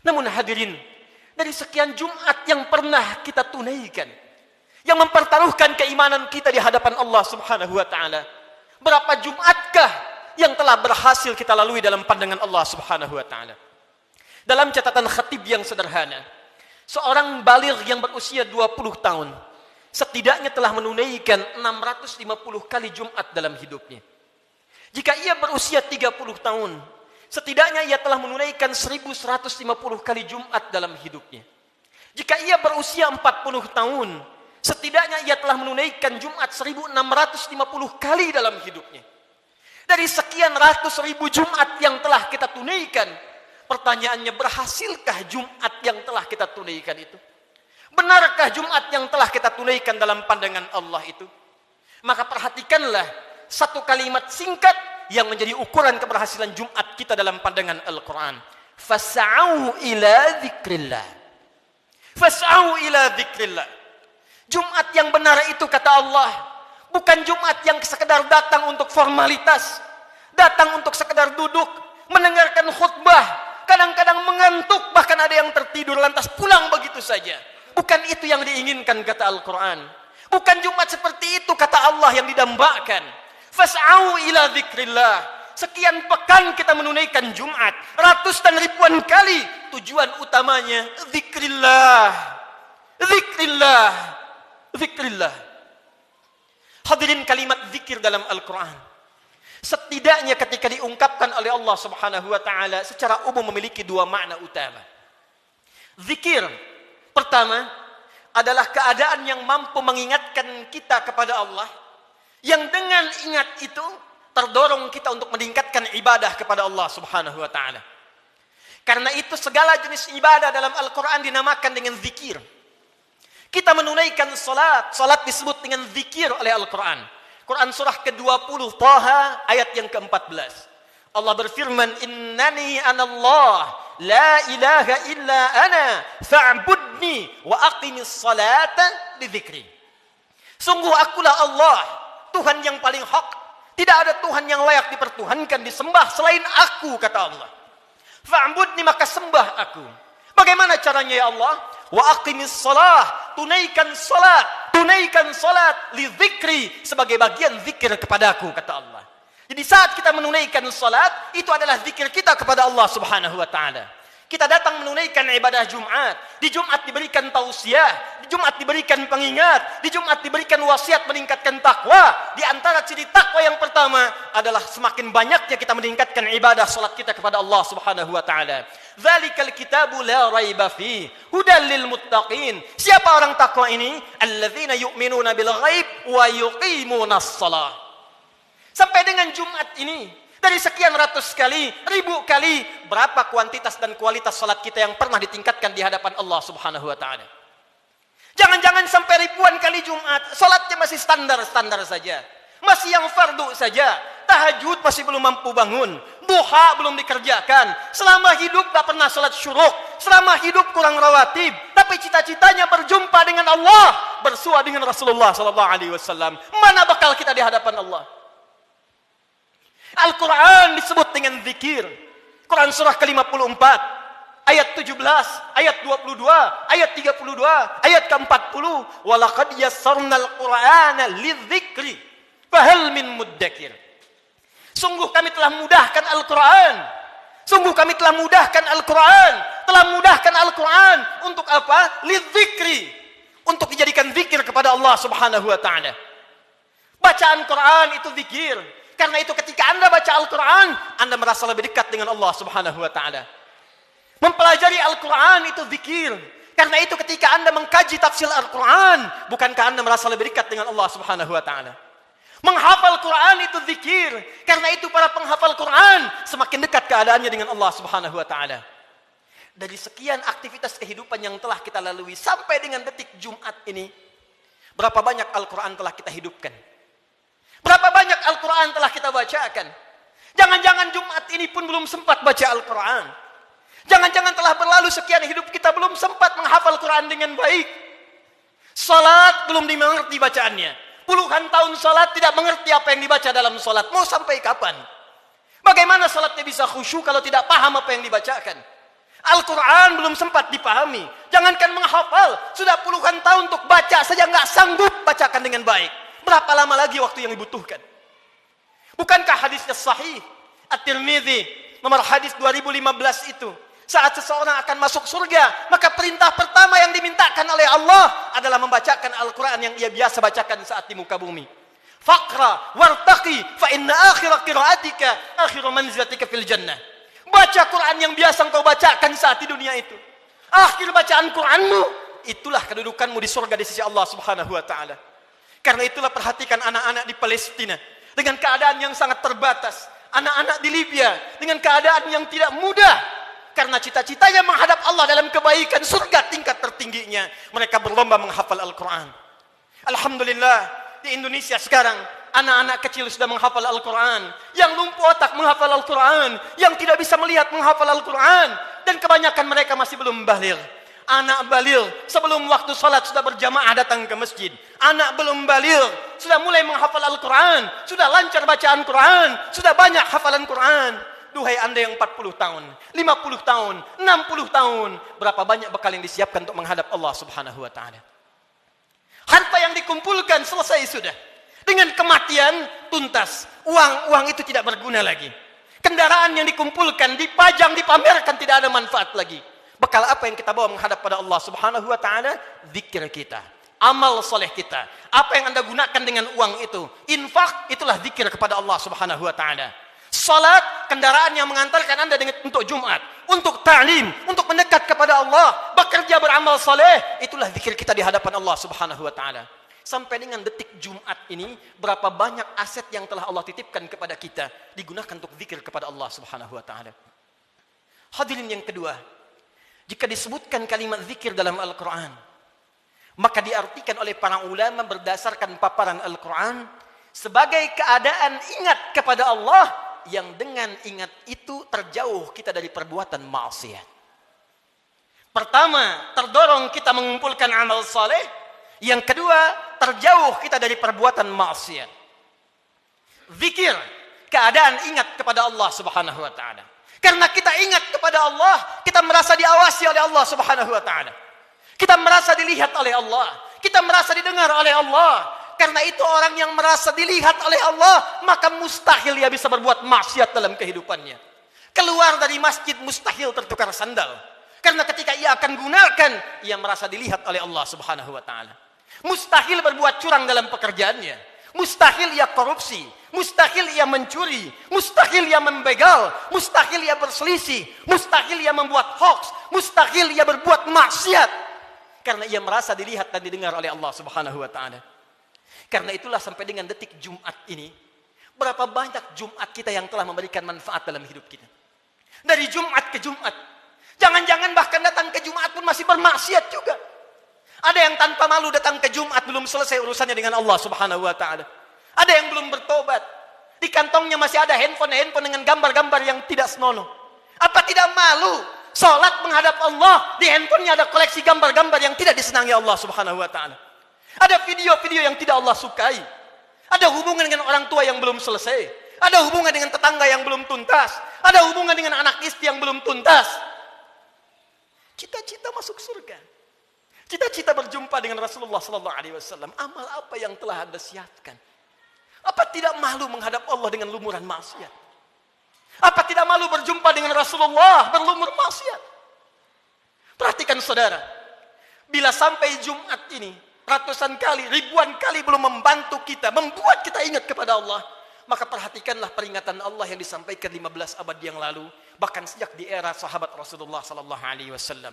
Namun hadirin, dari sekian Jumat yang pernah kita tunaikan, yang mempertaruhkan keimanan kita di hadapan Allah Subhanahu wa taala, berapa Jumatkah yang telah berhasil kita lalui dalam pandangan Allah Subhanahu wa taala? Dalam catatan khatib yang sederhana, seorang baligh yang berusia 20 tahun setidaknya telah menunaikan 650 kali Jumat dalam hidupnya. Jika ia berusia 30 tahun, setidaknya ia telah menunaikan 1150 kali Jumat dalam hidupnya. Jika ia berusia 40 tahun, setidaknya ia telah menunaikan Jumat 1650 kali dalam hidupnya. Dari sekian ratus ribu Jumat yang telah kita tunaikan, pertanyaannya, berhasilkah Jumat yang telah kita tunaikan itu? Benarkah Jumat yang telah kita tunaikan dalam pandangan Allah itu? Maka perhatikanlah satu kalimat singkat yang menjadi ukuran keberhasilan Jumat kita dalam pandangan Al-Quran. Fas'au ila dzikrillah. Fas'au ila dzikrillah. Jumat yang benar itu, kata Allah, bukan Jumat yang sekedar datang untuk formalitas, datang untuk sekedar duduk, mendengarkan khutbah, kadang-kadang mengantuk, bahkan ada yang tertidur lantas pulang begitu saja. Bukan itu yang diinginkan, kata Al-Quran. Bukan Jumat seperti itu, kata Allah, yang didambakan. Fas'au ila dzikrillah. Sekian pekan kita menunaikan Jumat, ratus dan ribuan kali. Tujuan utamanya dzikrillah. Dzikrillah. Dzikrillah. Hadirin, kalimat zikir dalam Al-Quran setidaknya ketika diungkapkan oleh Allah Subhanahu wa taala secara umum memiliki dua makna utama. Zikir pertama adalah keadaan yang mampu mengingatkan kita kepada Allah, yang dengan ingat itu terdorong kita untuk meningkatkan ibadah kepada Allah Subhanahu wa taala. Karena itu segala jenis ibadah dalam Al-Quran dinamakan dengan zikir. Kita menunaikan salat, salat disebut dengan zikir oleh Al-Quran. Quran surah ke-20 Taha ayat yang ke-14. Allah berfirman, "Innani anallah, la ilaha illa ana, fa'budni wa aqimis salata li dzikri." Sungguh akulah Allah, Tuhan yang paling hak. Tidak ada Tuhan yang layak dipertuhankan, disembah selain aku, kata Allah. Fa'budni, maka sembah aku. Bagaimana caranya ya Allah? Wa aqimis salah, tunaikan salat li dzikri, sebagai bagian zikir kepadaku, kata Allah. Jadi saat kita menunaikan salat, itu adalah zikir kita kepada Allah Subhanahu wa taala. Kita datang menunaikan ibadah Jumat. Di Jumat diberikan tausiah, di Jumat diberikan pengingat, di Jumat diberikan wasiat meningkatkan takwa. Di antara ciri takwa yang pertama adalah semakin banyaknya kita meningkatkan ibadah salat kita kepada Allah Subhanahu wa taala. Dzalikal kitabu la raiba fi hudal lil muttaqin. Siapa orang takwa ini? Alladzina yu'minuna bil ghaib wa yuqimunas shalah. Sampai dengan Jumat ini, dari sekian ratus kali, ribu kali, berapa kuantitas dan kualitas salat kita yang pernah ditingkatkan di hadapan Allah Subhanahu wa taala? Jangan-jangan sampai ribuan kali Jumat, salatnya masih standar-standar saja. Masih yang fardu saja. Tahajud masih belum mampu bangun. Duha belum dikerjakan. Selama hidup tak pernah salat syuruk. Selama hidup kurang rawatib. Tapi cita-citanya berjumpa dengan Allah, bersua dengan Rasulullah sallallahu alaihi wasallam. Mana bakal kita di hadapan Allah? Al-Quran disebut dengan zikir. Quran surah ke-54 ayat 17, ayat 22, ayat 32, ayat ke-40. Walaqad yassarnal Qur'ana lidzikri fahal min muddakir. Sungguh kami telah mudahkan Al-Quran. Sungguh kami telah mudahkan Al-Quran. Telah mudahkan Al-Quran untuk apa? Lidzikri, untuk dijadikan zikir kepada Allah Subhanahu wa taala. Bacaan Quran itu zikir. Karena itu ketika Anda baca Al-Quran, Anda merasa lebih dekat dengan Allah Subhanahu wa taala. Mempelajari Al-Quran itu zikir. Karena itu ketika Anda mengkaji tafsir Al-Quran, bukankah Anda merasa lebih dekat dengan Allah Subhanahu wa taala? Menghafal Quran itu zikir. Karena itu para penghafal Quran semakin dekat keadaannya dengan Allah Subhanahu wa taala. Dari sekian aktivitas kehidupan yang telah kita lalui sampai dengan detik Jumat ini, berapa banyak Al-Quran telah kita hidupkan? Berapa banyak Al-Quran telah kita bacakan? Jangan-jangan Jumat ini pun belum sempat baca Al-Quran. Jangan-jangan telah berlalu sekian hidup kita belum sempat menghafal Quran dengan baik. Salat belum dimengerti bacaannya. Puluhan tahun salat tidak mengerti apa yang dibaca dalam salat. Mau sampai kapan? Bagaimana salatnya bisa khusyuk kalau tidak paham apa yang dibacakan? Al-Quran belum sempat dipahami. Jangankan menghafal, sudah puluhan tahun untuk baca saja nggak sanggup bacakan dengan baik. Berapa lama lagi waktu yang dibutuhkan? Bukankah hadisnya sahih? At-Tirmidzi, nomor hadis 2015 itu. Saat seseorang akan masuk surga, maka perintah pertama yang dimintakan oleh Allah adalah membacakan Al-Quran yang ia biasa bacakan saat di muka bumi. Faqra wartaqi fa inna akhira qiraatika akhiru manzilatika fil jannah. Baca Quran yang biasa engkau bacakan saat di dunia itu. Akhir bacaan Quranmu, itulah kedudukanmu di surga di sisi Allah Subhanahu wa taala. Karena itulah perhatikan anak-anak di Palestina dengan keadaan yang sangat terbatas, anak-anak di Libya dengan keadaan yang tidak mudah. Karena cita-citanya menghadap Allah dalam kebaikan surga tingkat tertingginya, mereka berlomba menghafal Al-Quran. Alhamdulillah, di Indonesia sekarang anak-anak kecil sudah menghafal Al-Quran, yang lumpuh otak menghafal Al-Quran, yang tidak bisa melihat menghafal Al-Quran, dan kebanyakan mereka masih belum baligh. Anak baligh sebelum waktu salat sudah berjamaah datang ke masjid. Anak belum baligh sudah mulai menghafal Al-Quran, sudah lancar bacaan Quran, sudah banyak hafalan Quran. Duhai Anda yang 40 tahun, 50 tahun, 60 tahun, berapa banyak bekal yang disiapkan untuk menghadap Allah Subhanahu wa taala? Harta yang dikumpulkan selesai sudah. Dengan kematian tuntas. Uang itu tidak berguna lagi. Kendaraan yang dikumpulkan, dipajang, dipamerkan tidak ada manfaat lagi. Bekal apa yang kita bawa menghadap pada Allah Subhanahu wa taala? Zikir kita, amal soleh kita. Apa yang Anda gunakan dengan uang itu? Infak, itulah zikir kepada Allah Subhanahu wa taala. Salat, kendaraan yang mengantarkan Anda untuk Jumat, untuk ta'lim, untuk mendekat kepada Allah, bekerja beramal soleh, itulah zikir kita di hadapan Allah Subhanahu wa taala. Sampai dengan detik Jumat ini, berapa banyak aset yang telah Allah titipkan kepada kita digunakan untuk zikir kepada Allah Subhanahu wa taala. Hadirin yang kedua, jika disebutkan kalimat zikir dalam Al-Quran, maka diartikan oleh para ulama berdasarkan paparan Al-Quran sebagai keadaan ingat kepada Allah yang dengan ingat itu terjauh kita dari perbuatan maksiat. Pertama, terdorong kita mengumpulkan amal saleh. Yang kedua, terjauh kita dari perbuatan maksiat. Zikir, keadaan ingat kepada Allah Subhanahu wa taala. Karena kita ingat kepada Allah, kita merasa diawasi oleh Allah Subhanahu wa taala. Kita merasa dilihat oleh Allah, kita merasa didengar oleh Allah. Karena itu orang yang merasa dilihat oleh Allah, maka mustahil ia bisa berbuat maksiat dalam kehidupannya. Keluar dari masjid mustahil tertukar sandal. Karena ketika ia akan gunakan, ia merasa dilihat oleh Allah Subhanahu wa taala. Mustahil berbuat curang dalam pekerjaannya. Mustahil ia korupsi, mustahil ia mencuri, mustahil ia membegal, mustahil ia berselisih, mustahil ia membuat hoax, mustahil ia berbuat maksiat. Karena ia merasa dilihat dan didengar oleh Allah Subhanahu wa taala. Karena itulah sampai dengan detik Jumat ini, berapa banyak Jumat kita yang telah memberikan manfaat dalam hidup kita. Dari Jumat ke Jumat. Jangan-jangan bahkan datang ke Jumat pun masih bermaksiat juga. Ada yang tanpa malu datang ke Jumat belum selesai urusannya dengan Allah Subhanahu wa taala. Ada yang belum bertobat. Di kantongnya masih ada handphone dengan gambar-gambar yang tidak senonoh. Apa tidak malu salat menghadap Allah, di handphonenya ada koleksi gambar-gambar yang tidak disenangi Allah Subhanahu wa taala. Ada video-video yang tidak Allah sukai. Ada hubungan dengan orang tua yang belum selesai. Ada hubungan dengan tetangga yang belum tuntas. Ada hubungan dengan anak istri yang belum tuntas. Cita-cita masuk surga. Cita-cita berjumpa dengan Rasulullah sallallahu alaihi wasallam. Amal apa yang telah Anda siapkan? Apa tidak malu menghadap Allah dengan lumuran maksiat? Apa tidak malu berjumpa dengan Rasulullah berlumur maksiat? Perhatikan saudara. Bila sampai Jumat ini ratusan kali, ribuan kali belum membantu kita, membuat kita ingat kepada Allah, maka perhatikanlah peringatan Allah yang disampaikan 15 abad yang lalu, bahkan sejak di era sahabat Rasulullah sallallahu alaihi wasallam.